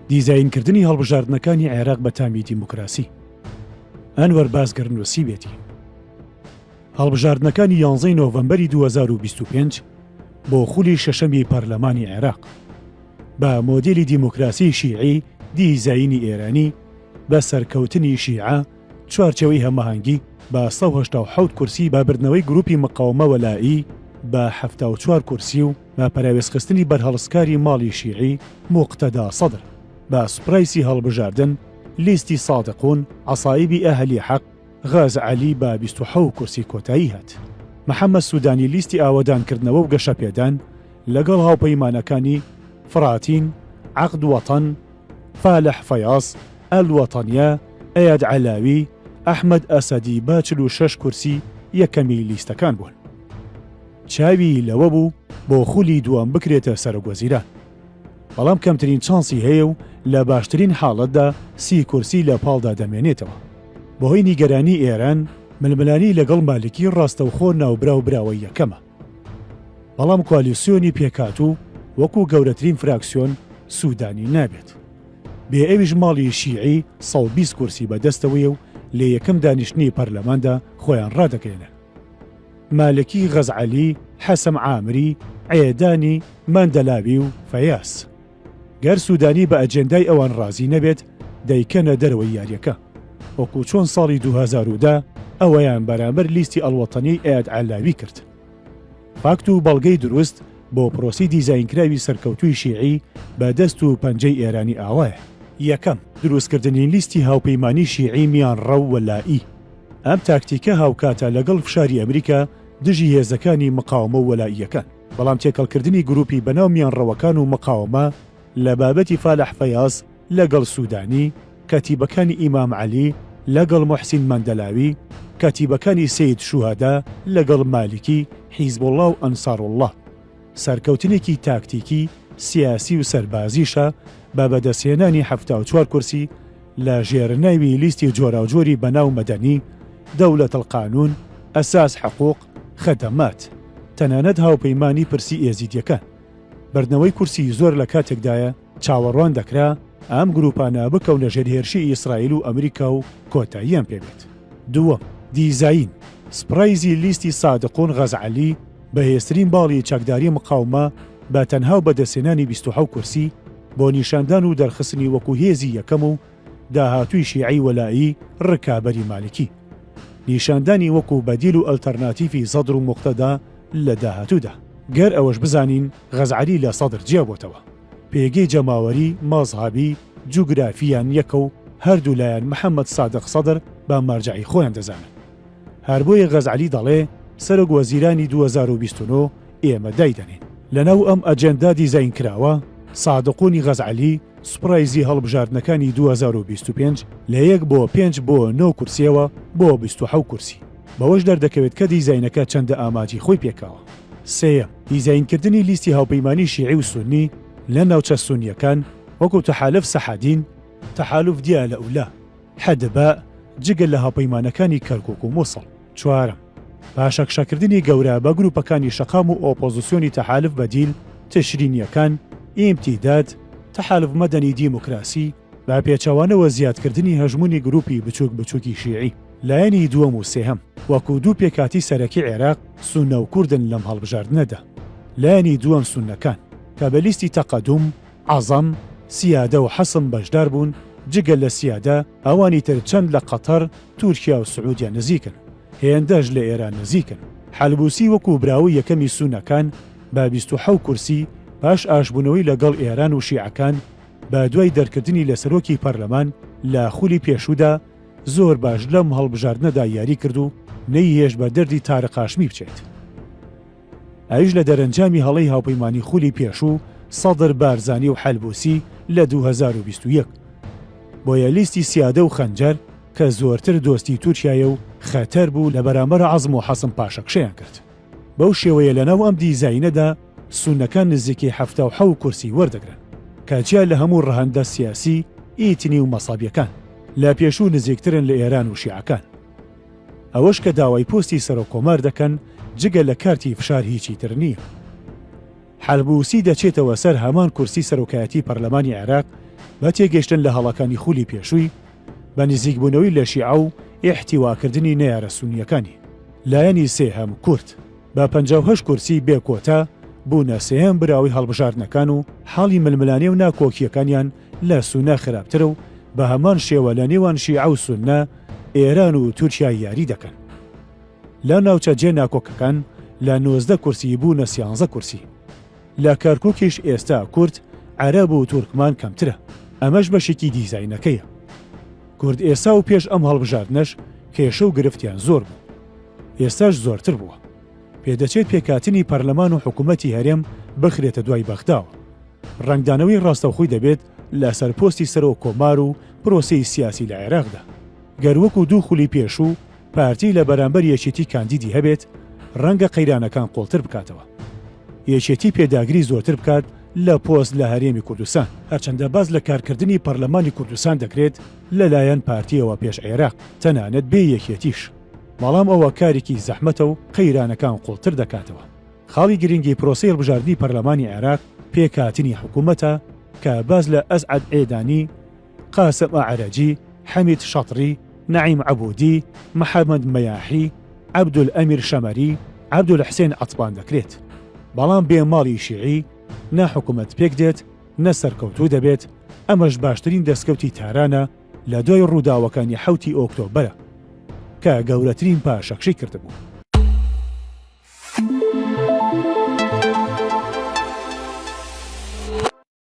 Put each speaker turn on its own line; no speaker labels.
دیزاینکردنی هەڵبژاردنەکانی عێراق بە تامی دیموکراسی. ئەنوەر بازگەرنووسی بێتی. هەڵبژاردنەکانی 11 نۆڤەمبەری 2025 بۆ خولی شەشەمی پەرلەمانی عێراق بە مۆدێلی دیموکراسی شیعی دیزاینی ئێرانی بە سەرکەوتنی شیعە چوارچەوەی هەماهەنگی بە 187 کورسی بابردنەوەی گروپی مقاومە وەلایی بە 74 کورسی و بە پەراوێزخستنی بەرهەڵسکاری ماڵی شیعی موقتەدا سەدر بە سوپرایسی هەڵبژاردن لیستی سادقون عەسایبی ئەهلی حەق غاز عەلی بە 27 کورسی کۆتایی هات. محەممەد سودانی لیستی ئاوەدانکردنەوە و گەشەپێدان لەگەڵ هاوپەیمانەکانی فراتین، عەقد وەتەن، فالح فەیاس، ئەلوەتەنیە، ئەیاد عەلاوی، ئەحمەد ئەسەدی بە 46 کورسی یەکەمی لیستەکان بوون. چاوی لەوە بوو بۆ خولی دووەم بکرێتە سەرۆکوەزیران. بەڵام کەمترین چانسی هەیە و لە باشترین حاڵەتدا 30 کورسی لە پاڵدا دەمێنێتەوە. بەهۆی نیگەرانی ئێران ململانی لەگەڵ مالکی ڕاستەوخۆ ناوبراو براوە یەکەمە. بەڵام کوالیسیۆنی پێکاتوو وەکو گەورەترین فراکسیۆن سوودانی نابێت. بێ ئەویش ماڵی شیعی 120 کورسی بەدەستەوەی و لە یەکەم دانیشتنی پەرلەماندا خۆیان ڕادەکەێنن. مالکی غەزعەلی، حەسەم عامری، عێدانی، مەندەلاوی و فەیاس. گەر سوودانی بە ئەجێندای ئەوان ڕازی نەبێت دەیکەنە دەرەوەی یاریەکە. وەکو چۆن ساڵی 2010 ئەوەیان بەرامبەر لیستی ئەڵوەتەنیی ئەیاد عەلاوی کرد. فاکت و بەڵگەی دروست بۆ پرۆسی دیزاینکراوی سەرکەوتووی شیعی بە دەست و پەنجەی ئێرانی ئاوایە. یەکەم، دروستکردنی لیستی هاوپەیمانی شیعی میان ڕەو وەلایی. ئەم تاکتیکە هاوکاتە لەگەڵ فشاری ئەمریکا دژی هێزەکانی مقاومە و وەلاییەکان. بەڵام تێکەڵکردنی گروپی بەناو میان ڕەوەکان و مقاومە لە بابەتی فالح فەیاس لەگەڵ سوودانی، کەتیبەکانی ئیمام عەلی لەگەڵ موحسین مەندەلاوی، کەتیبەکانی سید شوهەدا لەگەڵ مالکی، حیزبوڵڵا و ئەنساڕوڵڵا. سەرکەوتنێکی تاکتیکی سیاسی و سەربازیشە بە بەدەستهێنانی 74 کورسی لە ژێرناوی لیستی جۆراوجۆری بەناو مەدەنی، دەولەت القانون، ئەساس حقوق، خەدەمات، تەنانەت هاوپەیمانی پرسی ئێزیدیەکان. بردنەوەی کورسی زۆر لە کاتێکدایە چاوەڕوان دەکرا ئەم گروپانە بکەونە ژێرهێرشی ئیسرائیل و ئەمریکا و کۆتاییان پێبێت. دووەم، دیزاین سپرایزی لیستی سادقون غەزعەلی بەهێزترین باڵی چەکداری مقاومە بە تەنها و بەدەستهێنانی 27 کورسی بۆ نیشاندان و دەرخستنی وەکو هێزی یەکەم و داهاتووی شیعی وەلایی ڕکابەری مالکی. نیشاندانی وەکو بەدیل و ئەلتەرناتیفی سەدر و موقتەدا لە داهاتوودا. گەر ئەوەش بزانین غەزعەلی لە سەدر جیابۆتەوە. پێگەی جەماوەری، مازهبی، جوگرافیان یەکە و هەردوو لایەن محەممەد سادق سەدر بە مەرجعی خۆیان دەزانن. هەر بۆیە غەزعەلی دەڵێ سەرۆک وەزیرانی 2029 ئێمە دایدەنین. لەناو ئەم ئەجێندا دیزاین کراوە سادقونی غەزعەلی سوپرایزی هەڵبژاردنەکانی 2025 لە 1 بۆ 5 بۆ 9 کورسیەوە بۆ 27 کورسی. بەوەش دەردەکەوێت کە دیزاینەکە چەندە ئاماجی خۆی پێکاوە. سێیەم، دیزاینکردنی لیستی هاوپەیمانی شیعی و سونی لە ناوچە سونیەکان وەکو تەحالف سەحادین، تەحالف دیە لە ئولا، حەدبە جگەل لە هاوپەیمانەکانی کەرکووک و مووسڵ. چوارم، پاشەکشەکردنی گەورە بە گروپەکانی شەقام و ئۆپۆزیسیۆنی تەحالف بەدیل، تشرینیەکان، ئیمتیداد، تەحالف مەدەنی دیموکراسی بە پێچەوانەوە زیادکردنی هەژمونی گروپی بچووک بچووکی شیعی. لایەنی دووەم و سێهەم، وەکو دوو پێکاتی سەرەکی عێراق سونە و کوردن لەم هەڵبژاردنەدا. لایەنی دووەم سونەکان کە بە لیستی تەقەدوم، عەزەم، سیادە و حەسم بەشدار بوون، جگەل لە سیادە ئەوانی تر چەند لە قەتەر، تورکیا و سعودیا نزیکن، هێندەش لە ئێران نزیکن. حەلبوسی وەکو براوی یەکەمی سونەکان بە 27 کورسی پاش ئاشبوونەوەی لەگەڵ ئێران و شیعەکان بە دوای دەرکردنی لە سەرۆکی پەرلەمان لە خولی پێشوودا زۆر باش لەم هەڵبژاردنەدا یاری کرد و نەیهێش بە دەردی تارق هاشمی بچێت. ئەویش لە دەرەنجامی هەڵەی هاوپەیمانی خولی پێشوو سەدر بارزانی و حەلبوسی لە 2021 بۆیە لیستی سیادە و خەنجەر کە زۆرتر دۆستی تورکیایە و خەتەر بوو لە بەرامبەر عەزم و حەسم پاشەکشەیان کرد. بەو شێوەیە لەناو ئەم دیزاینەدا سونەکان نزیکی 77 کورسی وەردەگرن کاتیا لە هەموو ڕەهەندە سیاسی، ئیتنی و مەسابیەکان لە پێشوو نزیکترن لە ئێران و شیعەکان. ئەوەش کە داوای پۆستی سەرۆکۆمار دەکەن جگە لە کارتی فشار هیچی تر نییە. حەلبوسی دەچێتەوە سەر هەمان کورسی سەرۆکایەتی پەرلەمانی عێراق بە تێگەیشتن لە هەڵەکانی خولی پێشووی بە نزیکبوونەوەی لە شیعە و ئیحتیواکردنی نەیارە سونیەکانی. لایەنی سێهەم کورد بە 58 کورسی بێ کۆتا بوونە سێهەم براوی هەڵبژاردنەکان و حاڵی ململانێ و ناکۆکیەکانیان لە سونە خراپترە و بە هەمان شێوە لە نێوان شیعە و سونە ئێران و تورکیا یاری دەکەن. لە ناوچەجێ ناکۆکەکان لە 19 کورسی بوونە 13 کورسی. لە کەرکووکیش ئێستا کورد عەرەب و تورکمان کەمترە. ئەمەش بەشێکی دیزاینەکەیە. کورد ئێستا و پێش ئەم هەڵبژاردنەش کێشە و گرفتیان زۆر بوو. ئێستاش زۆرتر بووە. پێدەچێت پێکاتنی پەرلەمان و حکوومەتی هەرێم بخرێتە دوای بەختاوە. ڕنگدانەوەی ڕاستەوخۆی دەبێت لە سەرپۆستی سەرۆ کۆمار و پرۆسەی سیاسی لە عێراقدا. گەروەک و دوو خولی پێشوو پارتی لە بەرامبەر یەکێتی کاندیدی هەبێت ڕەنگە قەیرانەکان قوڵتر بکاتەوە. یەکێتی پێداگری زۆرتر بکات لە پۆست لە هەرێمی کوردستان، هەرچەندە باز لە کارکردنی پەرلەمانی کوردستان دەکرێت لەلایەن پارتیەوە پێش عێراق تەنانەت بێ یەکێتیش. بەڵام ئەوە کارێکی زەحمەتە و قەیرانەکان قوڵتر دەکاتەوە. خاڵی گرنگی پرۆسەی هەڵبژاردنی پەرلەمانی عێراق پێکاتنی حکوومەتە کە باز لە ئەسعەد عێدانی، قاسم ئەعرەجی، حەمید شەتری، نەعیم عەبوودی، محەممەد مەیاحی، عەبدولئەمیر شەمەری، عەبدولحسێن عەتبان دەکرێت. بەڵام بێماڵی شیعی نە حکوومەت پێک دێت نە سەرکەوتوو دەبێت. ئەمەش باشترین دەستکەوتی تارانە لە دوای ڕووداوەکانی 7 ئۆکتۆبەرە کە گەورەترین پاشەکشەی کردبوو.